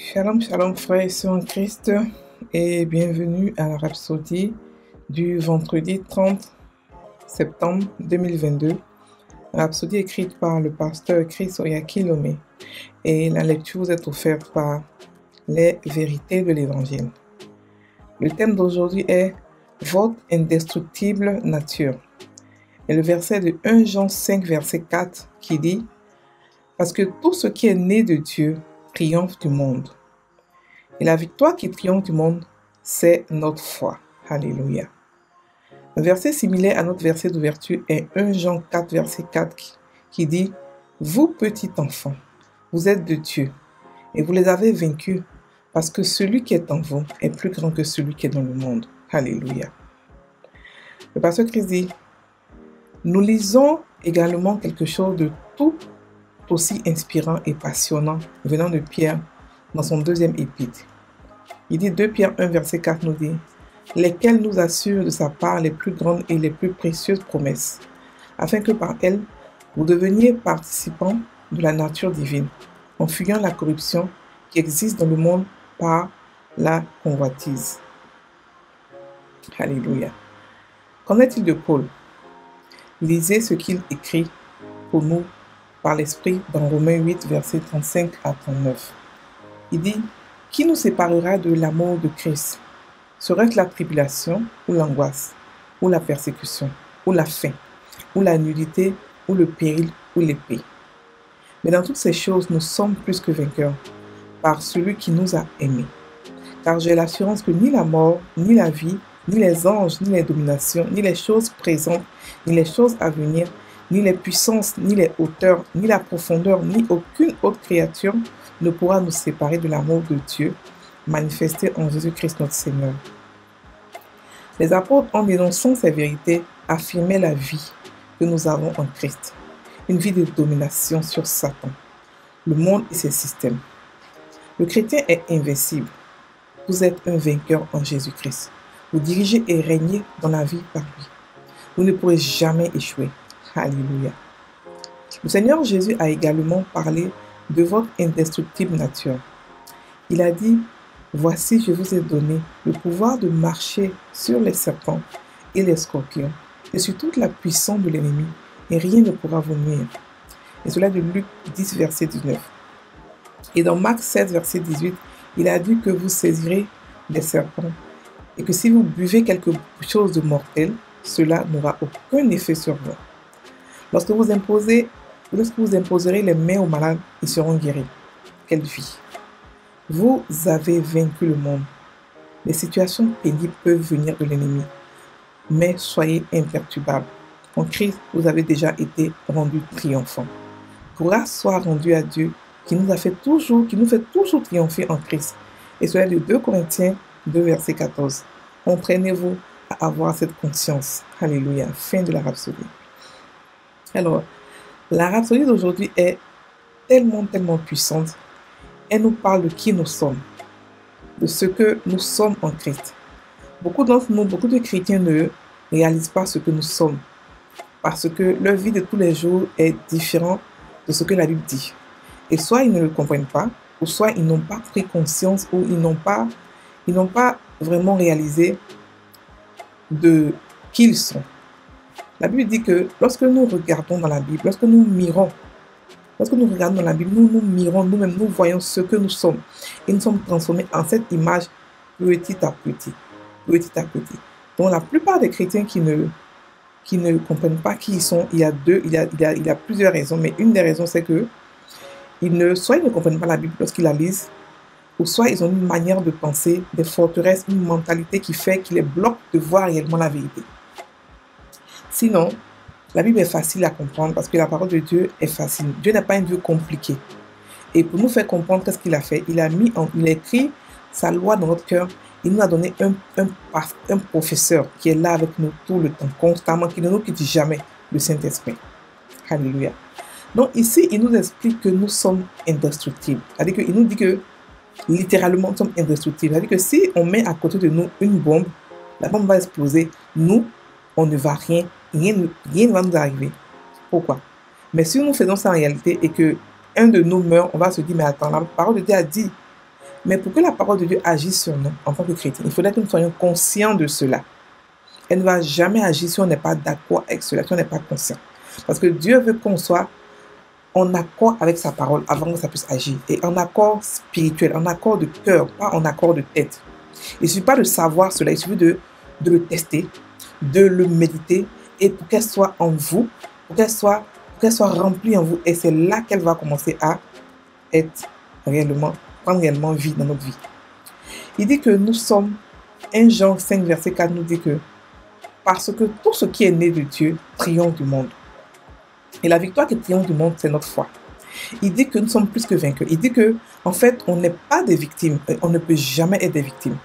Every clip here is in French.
Shalom, shalom frères et sœurs en Christ et bienvenue à la Rhapsodie du vendredi 30 septembre 2022. La Rhapsodie écrite par le pasteur Chris Oyakilome et la lecture vous est offerte par les vérités de l'Évangile. Le thème d'aujourd'hui est votre indestructible nature. Et le verset de 1 Jean 5 verset 4 qui dit « Parce que tout ce qui est né de Dieu triomphe du monde. Et la victoire qui triomphe du monde, c'est notre foi. » Alléluia. Un verset similaire à notre verset d'ouverture est 1 Jean 4 verset 4 qui dit « Vous petits enfants, vous êtes de Dieu et vous les avez vaincus parce que celui qui est en vous est plus grand que celui qui est dans le monde. » Alléluia. Le pasteur Christ dit « Nous lisons également quelque chose de tout aussi inspirant et passionnant venant de Pierre dans son deuxième épître. Il dit 2 Pierre 1 verset 4 nous dit « Lesquels nous assurent de sa part les plus grandes et les plus précieuses promesses, afin que par elles, vous deveniez participants de la nature divine, en fuyant la corruption qui existe dans le monde par la convoitise. » Alléluia. Qu'en est-il de Paul? Lisez ce qu'il écrit pour nous par l'Esprit dans Romains 8, versets 35 à 39. Il dit « Qui nous séparera de l'amour de Christ? Serait-ce la tribulation ou l'angoisse, ou la persécution, ou la faim, ou la nudité, ou le péril, ou l'épée? Mais dans toutes ces choses, nous sommes plus que vainqueurs, par celui qui nous a aimés. Car j'ai l'assurance que ni la mort, ni la vie, ni les anges, ni les dominations, ni les choses présentes, ni les choses à venir, ni les puissances, ni les hauteurs, ni la profondeur, ni aucune autre créature ne pourra nous séparer de l'amour de Dieu manifesté en Jésus-Christ notre Seigneur. » Les apôtres, en dénonçant ces vérités, affirmaient la vie que nous avons en Christ, une vie de domination sur Satan, le monde et ses systèmes. Le chrétien est invincible. Vous êtes un vainqueur en Jésus-Christ. Vous dirigez et régnez dans la vie par lui. Vous ne pourrez jamais échouer. Alléluia. Le Seigneur Jésus a également parlé de votre indestructible nature. Il a dit « Voici, je vous ai donné le pouvoir de marcher sur les serpents et les scorpions et sur toute la puissance de l'ennemi, et rien ne pourra vous nuire. » Et cela de Luc 10, verset 19. Et dans Marc 16, verset 18, il a dit que vous saisirez les serpents et que si vous buvez quelque chose de mortel, cela n'aura aucun effet sur vous. Lorsque vous imposerez les mains aux malades, ils seront guéris. Quelle vie! Vous avez vaincu le monde. Les situations pénibles peuvent venir de l'ennemi, mais soyez imperturbables. En Christ, vous avez déjà été rendus triomphants. Grâce soit rendue à Dieu qui nous fait toujours triompher en Christ. Et cela de 2 Corinthiens 2, verset 14. Entraînez-vous à avoir cette conscience. Alléluia. Fin de la Rhapsodie. Alors, la Rhapsodie d'aujourd'hui est tellement puissante. Elle nous parle de qui nous sommes, de ce que nous sommes en Christ. Beaucoup d'entre nous, beaucoup de chrétiens ne réalisent pas ce que nous sommes, parce que leur vie de tous les jours est différente de ce que la Bible dit. Et soit ils ne le comprennent pas, ou soit ils n'ont pas pris conscience, ou ils n'ont pas vraiment réalisé de qui ils sont. La Bible dit que lorsque nous regardons dans la Bible, lorsque nous regardons dans la Bible, nous mirons nous-mêmes, nous voyons ce que nous sommes. Et nous sommes transformés en cette image petit à petit. Donc la plupart des chrétiens qui ne comprennent pas qui ils sont, il y a plusieurs raisons, mais une des raisons c'est que soit ils ne comprennent pas la Bible lorsqu'ils la lisent, ou soit ils ont une manière de penser, des forteresses, une mentalité qui fait qu'ils les bloque de voir réellement la vérité. Sinon, la Bible est facile à comprendre parce que la parole de Dieu est facile. Dieu n'a pas un Dieu compliqué. Et pour nous faire comprendre qu'est-ce qu'il a fait, il a écrit sa loi dans notre cœur. Il nous a donné un professeur qui est là avec nous tout le temps, constamment, qui ne nous quitte jamais, le Saint-Esprit. Alléluia. Donc ici, il nous explique que nous sommes indestructibles. C'est-à-dire qu'il nous dit que littéralement, nous sommes indestructibles. C'est-à-dire que si on met à côté de nous une bombe, la bombe va exploser. Nous, on ne va rien ne va nous arriver. Pourquoi? Mais si nous faisons ça en réalité et que un de nous meurt, on va se dire, mais attends, la parole de Dieu a dit Mais pour que la parole de Dieu agisse sur nous en tant que chrétiens, il faudrait que nous soyons conscients de cela. Elle ne va jamais agir si on n'est pas d'accord avec cela, si on n'est pas conscient. Parce que Dieu veut qu'on soit en accord avec sa parole avant que ça puisse agir. Et en accord spirituel, en accord de cœur, pas en accord de tête. Il ne suffit pas de savoir cela, il suffit de le tester, de le méditer, et pour qu'elle soit en vous, pour qu'elle soit remplie en vous. Et c'est là qu'elle va commencer à être réellement, prendre réellement vie dans notre vie. Il dit que nous sommes, 1 Jean 5, verset 4 nous dit que parce que tout ce qui est né de Dieu triomphe du monde. Et la victoire qui triomphe du monde, c'est notre foi. Il dit que nous sommes plus que vainqueurs. Il dit que, en fait, on n'est pas des victimes. On ne peut jamais être des victimes.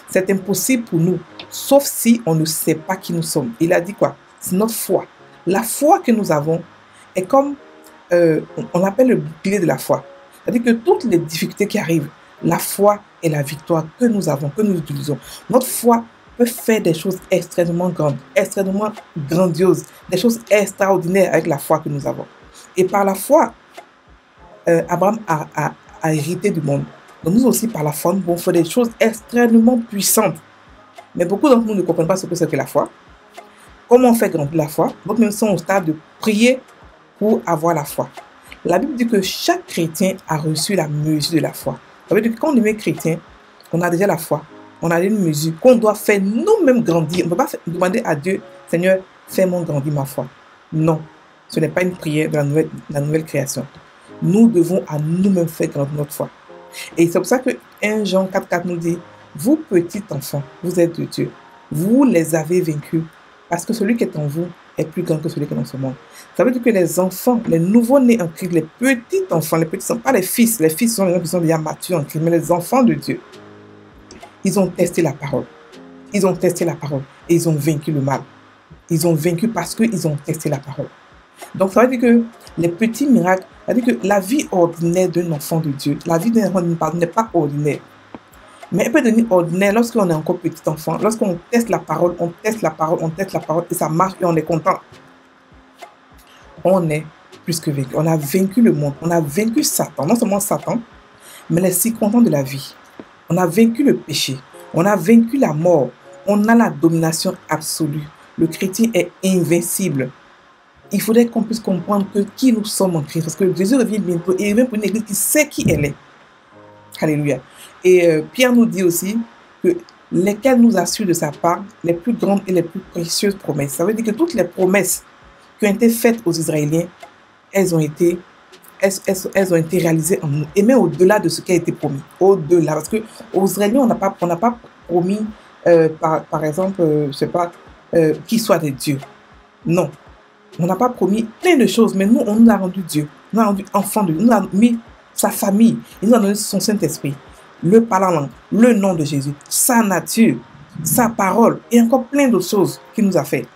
C'est impossible pour nous, sauf si on ne sait pas qui nous sommes. Il a dit quoi? C'est notre foi. La foi que nous avons est comme, on appelle le bouclier de la foi. C'est-à-dire que toutes les difficultés qui arrivent, la foi est la victoire que nous avons, que nous utilisons. Notre foi peut faire des choses extrêmement grandes, extrêmement grandioses, des choses extraordinaires avec la foi que nous avons. Et par la foi, Abraham a hérité du monde. Donc nous aussi, par la foi, nous pouvons faire des choses extrêmement puissantes. Mais beaucoup d'entre nous ne comprennent pas ce que c'est que la foi. Comment on fait grandir la foi? Donc nous sommes au stade de prier pour avoir la foi. La Bible dit que chaque chrétien a reçu la mesure de la foi. Ça veut dire que quand on devient chrétien, on a déjà la foi. On a une mesure qu'on doit faire nous-mêmes grandir. On ne peut pas demander à Dieu, Seigneur, fais-moi grandir ma foi. Non, ce n'est pas une prière de la nouvelle création. Nous devons à nous-mêmes faire grandir notre foi. Et c'est pour ça que 1 Jean 4,4 nous dit, vous petits enfants, vous êtes de Dieu. Vous les avez vaincus parce que celui qui est en vous est plus grand que celui qui est dans ce monde. Ça veut dire que les enfants, les nouveaux-nés en Christ, les petits enfants, les petits enfants, pas les fils sont les gens qui sont déjà matures en Christ, mais les enfants de Dieu, ils ont testé la parole. Ils ont testé la parole et ils ont vaincu le mal. Ils ont vaincu parce qu'ils ont testé la parole. Donc ça veut dire que les petits miracles, ça veut dire que la vie ordinaire d'un enfant de Dieu, la vie d'un enfant n'est pas ordinaire. Mais elle peut devenir ordinaire lorsqu'on est encore petit enfant, lorsqu'on teste la parole, on teste la parole, on teste la parole et ça marche et on est content. On est plus que vaincu. On a vaincu le monde, on a vaincu Satan, non seulement Satan, mais les circonstances de la vie. On a vaincu le péché, on a vaincu la mort, on a la domination absolue. Le chrétien est invincible. Il faudrait qu'on puisse comprendre que qui nous sommes en Christ, parce que Jésus revient bientôt et il revient pour une église qui sait qui elle est. Alléluia. Et Pierre nous dit aussi que lesquelles nous assurent de sa part les plus grandes et les plus précieuses promesses. Ça veut dire que toutes les promesses qui ont été faites aux Israéliens, elles ont été réalisées en nous. Et même au-delà de ce qui a été promis. Au-delà. Parce qu'aux Israéliens, on n'a pas promis, par exemple, je ne sais pas, qu'ils soient des dieux. Non. On n'a pas promis plein de choses, mais nous, on nous a rendu Dieu. On nous a rendu enfant de Dieu. On nous a mis sa famille. Il nous a donné son Saint-Esprit. Le parlant langue, le nom de Jésus, sa nature, sa parole et encore plein d'autres choses qu'il nous a fait.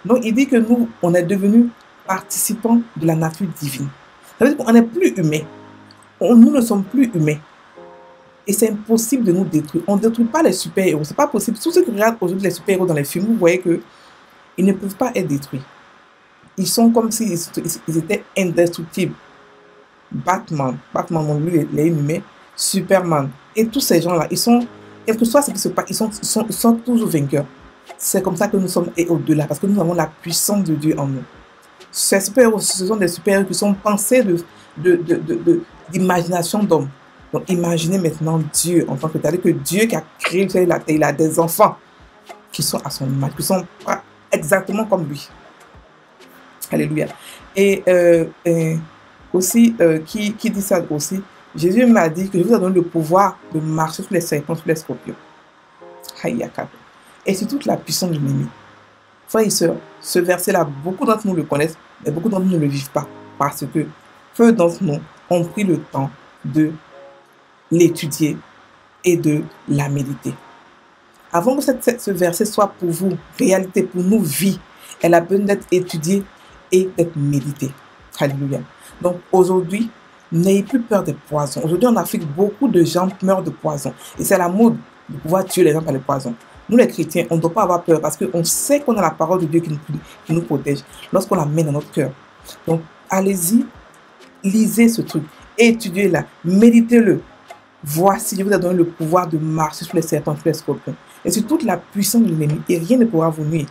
Donc, il dit que nous, on est devenus participants de la nature divine. Ça veut dire qu'on n'est plus humain. Nous ne sommes plus humains. Et c'est impossible de nous détruire. On ne détruit pas les super-héros. C'est pas possible. Tous ceux qui regardent aujourd'hui les super-héros dans les films, vous voyez qu'ils ne peuvent pas être détruits. Ils sont comme s'ils étaient indestructibles. Batman, lui, il est inhumain. Superman. Et tous ces gens-là, ils sont, quel que soit ce qui se passe, ils sont toujours vainqueurs. C'est comme ça que nous sommes et au-delà, parce que nous avons la puissance de Dieu en nous. Ces super-héros, ce sont des super-héros qui sont pensés d'imagination d'homme. Donc imaginez maintenant Dieu en tant que tel, que Dieu qui a créé le ciel et la terre, il a des enfants qui sont à son image, qui sont pas exactement comme lui. Alléluia. Et aussi, qui dit ça aussi? Jésus m'a dit que je vous ai donné le pouvoir de marcher sur les serpents, sur les scorpions. Et sur toute la puissance de l'ennemi. Frères et sœurs, ce verset-là, beaucoup d'entre nous le connaissent, mais beaucoup d'entre nous ne le vivent pas. Parce que peu d'entre nous ont pris le temps de l'étudier et de la méditer. Avant que ce verset soit pour vous réalité, pour nous vie, elle a besoin d'être étudiée et d'être méditée. Alléluia. Donc aujourd'hui, n'ayez plus peur des poisons. Aujourd'hui en Afrique, beaucoup de gens meurent de poison. Et c'est la mode de pouvoir tuer les gens par les poisons. Nous les chrétiens, on ne doit pas avoir peur parce qu'on sait qu'on a la parole de Dieu qui nous protège lorsqu'on la met dans notre cœur. Donc allez-y, lisez ce truc, étudiez-la, méditez-le. Voici, je vous ai donné le pouvoir de marcher sur les serpents, sur les scorpions, et sur toute la puissance de l'ennemi, et rien ne pourra vous nuire.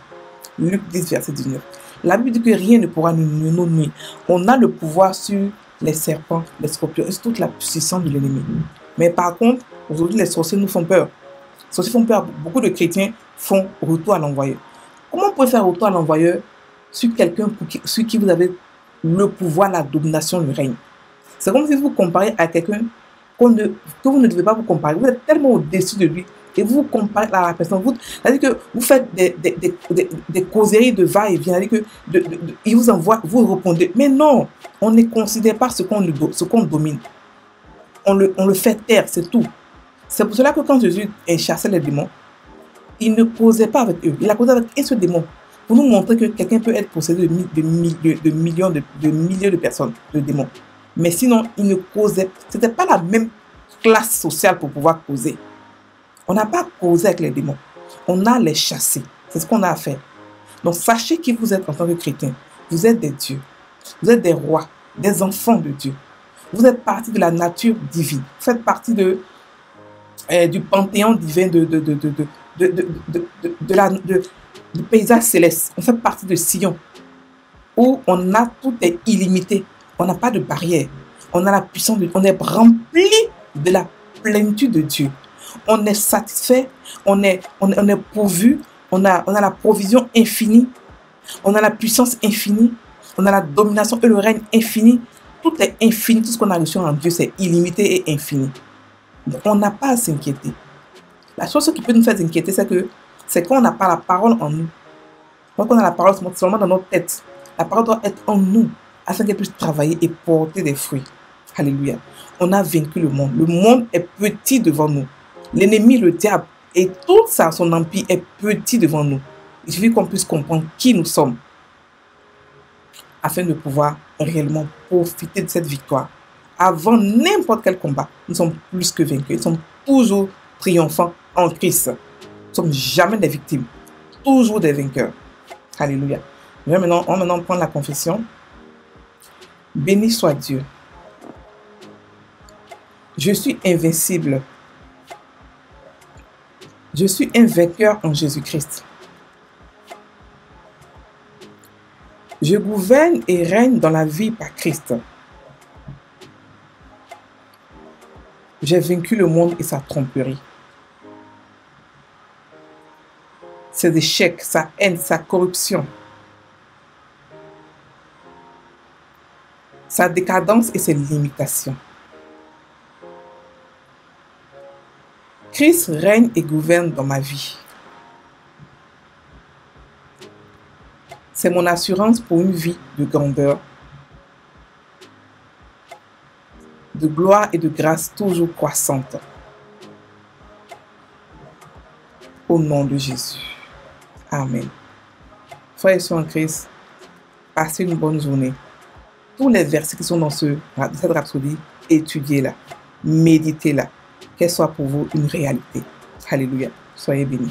Luc 10, verset 19. La Bible dit que rien ne pourra nous nuire. On a le pouvoir sur les serpents, les scorpions, et sur toute la puissance de l'ennemi. Mais par contre, aujourd'hui, les sorciers nous font peur. Les sorciers font peur. Beaucoup de chrétiens font retour à l'envoyeur. Comment vous pouvez faire retour à l'envoyeur sur quelqu'un sur qui vous avez le pouvoir, la domination, le règne? C'est comme si vous comparez à quelqu'un que vous ne devez pas vous comparer. Vous êtes tellement au-dessus de lui et vous vous comparez à la personne. C'est-à-dire que vous faites des causeries de va-et-vient. C'est-à-dire que il vous envoie, vous répondez. Mais non, on ne considère pas ce qu'on domine. On le fait taire, c'est tout. C'est pour cela que quand Jésus chassait les démons, il ne causait pas avec eux. Il a causé avec un seul démon. Pour nous montrer que quelqu'un peut être possédé de millions, de milliers de personnes, de démons. Mais sinon, il ne causait. Ce n'était pas la même classe sociale pour pouvoir causer. On n'a pas causé avec les démons. On a les chassés. C'est ce qu'on a à faire. Donc, sachez qui vous êtes en tant que chrétien. Vous êtes des dieux. Vous êtes des rois, des enfants de Dieu. Vous êtes partie de la nature divine. Vous faites partie du panthéon divin du paysage céleste. On fait partie de Sion, où tout est illimité. On n'a pas de barrière. On a la puissance on est rempli de la plénitude de Dieu. On est satisfait, on est pourvu, on a la provision infinie, on a la puissance infinie, on a la domination et le règne infini. Tout est infini, tout ce qu'on a reçu en Dieu, c'est illimité et infini. Donc, on n'a pas à s'inquiéter. La chose qui peut nous faire inquiéter, c'est qu'on n'a pas la parole en nous. Donc, on a la parole seulement dans notre tête. La parole doit être en nous, afin qu'elle puisse travailler et porter des fruits. Alléluia. On a vaincu le monde. Le monde est petit devant nous. L'ennemi, le diable, et tout ça, son empire est petit devant nous. Il suffit qu'on puisse comprendre qui nous sommes, afin de pouvoir réellement profiter de cette victoire. Avant n'importe quel combat, nous sommes plus que vaincus. Nous sommes toujours triomphants en Christ. Nous ne sommes jamais des victimes, toujours des vainqueurs. Alléluia. On va maintenant prendre la confession. Béni soit Dieu. Je suis invincible. Je suis un vainqueur en Jésus-Christ. Je gouverne et règne dans la vie par Christ. J'ai vaincu le monde et sa tromperie. Ses échecs, sa haine, sa corruption, sa décadence et ses limitations. Christ règne et gouverne dans ma vie. C'est mon assurance pour une vie de grandeur, de gloire et de grâce toujours croissante. Au nom de Jésus. Amen. Frères et sœurs en Christ, passez une bonne journée. Tous les versets qui sont dans cette rhapsodie, étudiez-la, méditez-la, qu'elle soit pour vous une réalité. Alléluia. Soyez bénis.